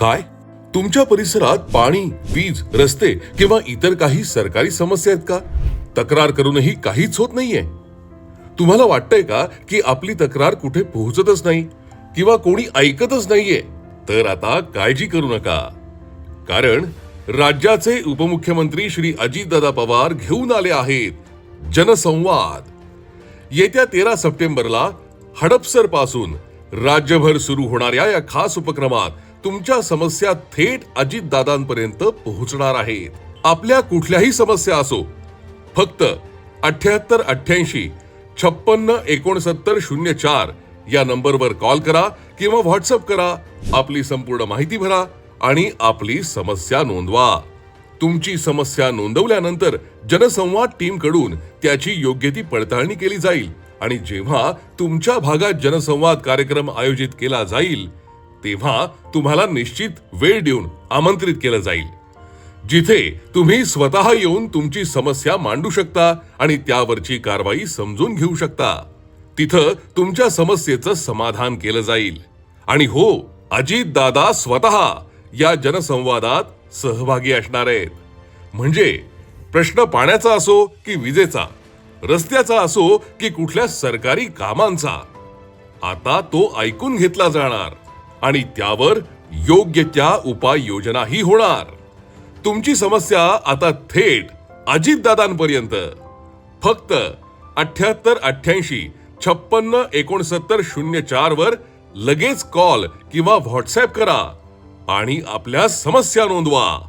काय? तुमच्या परिसरात पाणी, वीज, रस्ते किंवा इतर काही सरकारी समस्या आहेत का? तक्रार करूनही काहीच होत नाहीये. तुम्हाला वाटतंय का की आपली तक्रार कुठे पोहोचतच नाही किंवा कोणी ऐकतच नाहीये? तर आता काळजी करू नका, कारण राज्याचे उपमुख्यमंत्री श्री अजितदादा पवार घेऊन आले आहेत जनसंवाद. येत्या 13 सप्टेंबरला हडपसर पासून राज्यभर सुरू होणाऱ्या या खास उपक्रमात तुमच्या समस्या थेट अजितदादांपर्यंत पोहोचणार आहेत. आपल्या कुठल्याही समस्या असो, फक्त 7888 56 या नंबरवर कॉल करा किंवा व्हॉट्सअप करा. आपली संपूर्ण माहिती भरा आणि आपली समस्या नोंदवा. तुमची समस्या नोंदवल्यानंतर जनसंवाद टीम कडून त्याची योग्य ती पडताळणी केली जाईल आणि जेव्हा तुमच्या भागात जनसंवाद कार्यक्रम आयोजित केला जाईल तेव्हा तुम्हाला निश्चित वेळ देऊन आमंत्रित केलं जाईल, जिथे तुम्ही स्वतः येऊन तुमची समस्या मांडू शकता आणि त्यावरची कारवाई समजून घेऊ शकता. तिथं तुमच्या समस्येचं समाधान केलं जाईल. आणि हो, अजितदादा स्वतः या जनसंवादात सहभागी असणार आहेत. म्हणजे प्रश्न पाण्याचा असो की विजेचा, रस्त्याचा असो की कुठल्या सरकारी कामांचा, आता तो ऐकून घेतला जाणार आणि त्यावर योग्य त्या उपाययोजनाही होणार. तुमची समस्या आता थेट अजितदादांपर्यंत. फक्त 7888 56 वर लगेच कॉल किंवा व्हॉट्सअप करा आणि आपल्या समस्या नोंदवा.